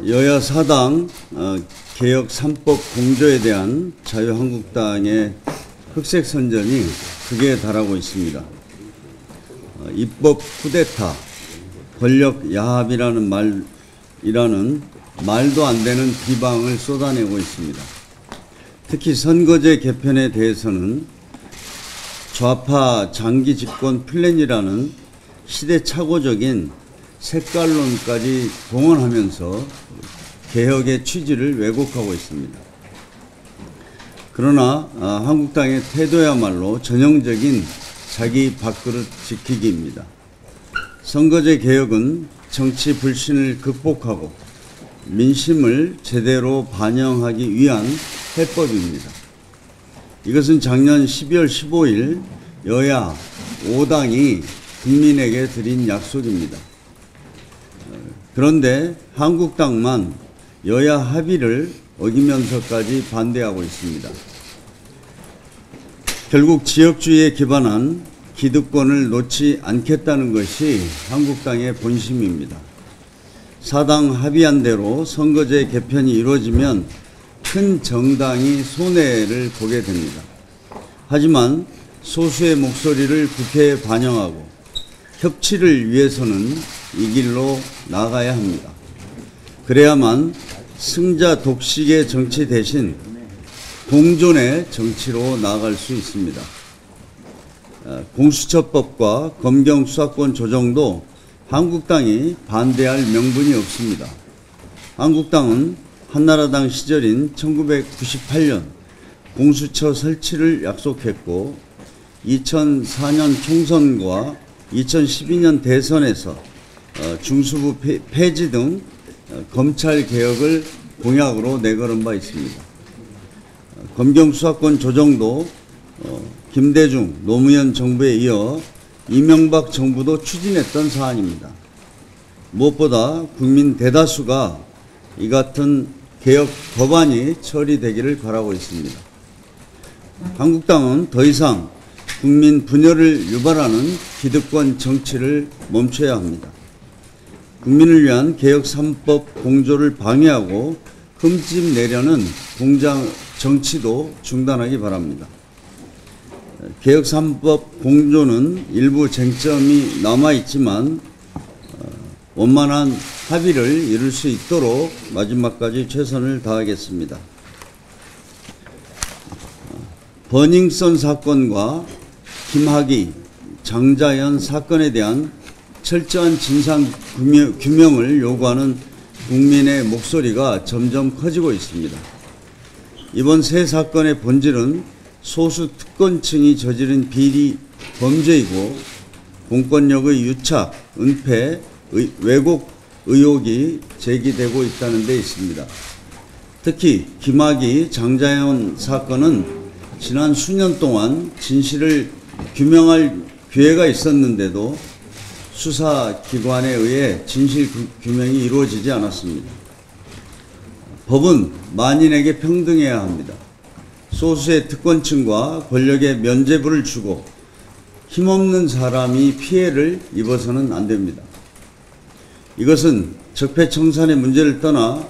여야 사당 개혁 3법 공조에 대한 자유한국당의 흑색 선전이 극에 달하고 있습니다. 입법 쿠데타, 권력 야합이라는 말도 안 되는 비방을 쏟아내고 있습니다. 특히 선거제 개편에 대해서는 좌파 장기 집권 플랜이라는 시대착오적인 색깔론까지 동원하면서 개혁의 취지를 왜곡하고 있습니다. 그러나 한국당의 태도야말로 전형적인 자기 밥그릇 지키기입니다. 선거제 개혁은 정치 불신을 극복하고 민심을 제대로 반영하기 위한 해법입니다. 이것은 작년 12월 15일 여야 5당이 국민에게 드린 약속입니다. 그런데 한국당만 여야 합의를 어기면서까지 반대하고 있습니다. 결국 지역주의에 기반한 기득권을 놓지 않겠다는 것이 한국당의 본심입니다. 사당 합의한 대로 선거제 개편이 이루어지면 큰 정당이 손해를 보게 됩니다. 하지만 소수의 목소리를 국회에 반영하고 협치를 위해서는 이 길로 나가야 합니다. 그래야만 승자 독식의 정치 대신 공존의 정치로 나아갈 수 있습니다. 공수처법과 검경수사권 조정도 한국당이 반대할 명분이 없습니다. 한국당은 한나라당 시절인 1998년 공수처 설치를 약속했고 2004년 총선과 2012년 대선에서 중수부 폐지 등 검찰 개혁을 공약으로 내걸은 바 있습니다. 검경수사권 조정도 김대중, 노무현 정부에 이어 이명박 정부도 추진했던 사안입니다. 무엇보다 국민 대다수가 이 같은 개혁 법안이 처리되기를 바라고 있습니다. 한국당은 더 이상 국민 분열을 유발하는 기득권 정치를 멈춰야 합니다. 국민을 위한 개혁 3법 공조를 방해하고 흠집 내려는 공장 정치도 중단하기 바랍니다. 개혁 3법 공조는 일부 쟁점이 남아있지만 원만한 합의를 이룰 수 있도록 마지막까지 최선을 다하겠습니다. 버닝썬 사건과 김학의, 장자연 사건에 대한 철저한 진상 규명을 요구하는 국민의 목소리가 점점 커지고 있습니다. 이번 세 사건의 본질은 소수 특권층이 저지른 비리 범죄이고 공권력의 유착, 은폐, 왜곡 의혹이 제기되고 있다는 데 있습니다. 특히 김학의, 장자연 사건은 지난 수년 동안 진실을 규명할 기회가 있었는데도 수사기관에 의해 진실 규명이 이루어지지 않았습니다. 법은 만인에게 평등해야 합니다. 소수의 특권층과 권력에 면죄부를 주고 힘없는 사람이 피해를 입어서는 안 됩니다. 이것은 적폐청산의 문제를 떠나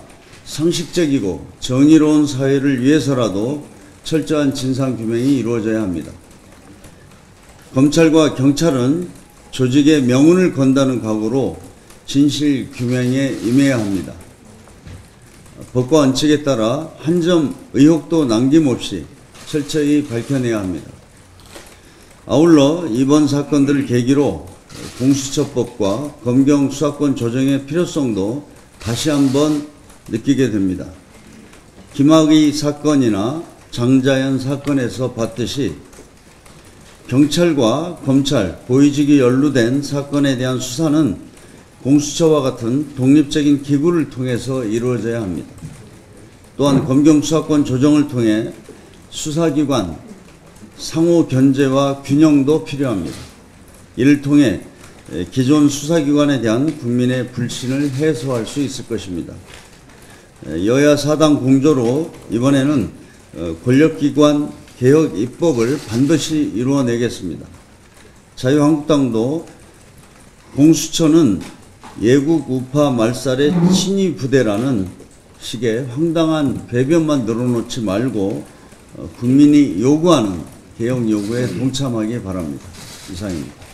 상식적이고 정의로운 사회를 위해서라도 철저한 진상규명이 이루어져야 합니다. 검찰과 경찰은 조직의 명운을 건다는 각오로 진실규명에 임해야 합니다. 법과 원칙에 따라 한 점 의혹도 남김없이 철저히 밝혀내야 합니다. 아울러 이번 사건들을 계기로 공수처법과 검경수사권 조정의 필요성도 다시 한번 느끼게 됩니다. 김학의 사건이나 장자연 사건에서 봤듯이 경찰과 검찰, 고위직이 연루된 사건에 대한 수사는 공수처와 같은 독립적인 기구를 통해서 이루어져야 합니다. 또한 검경수사권 조정을 통해 수사기관 상호 견제와 균형도 필요합니다. 이를 통해 기존 수사기관에 대한 국민의 불신을 해소할 수 있을 것입니다. 여야 사당 공조로 이번에는 권력기관 개혁 입법을 반드시 이루어내겠습니다. 자유한국당도 공수처는 예국 우파 말살의 친위 부대라는 식의 황당한 배변만 늘어놓지 말고 국민이 요구하는 개혁 요구에 동참하기 바랍니다. 이상입니다.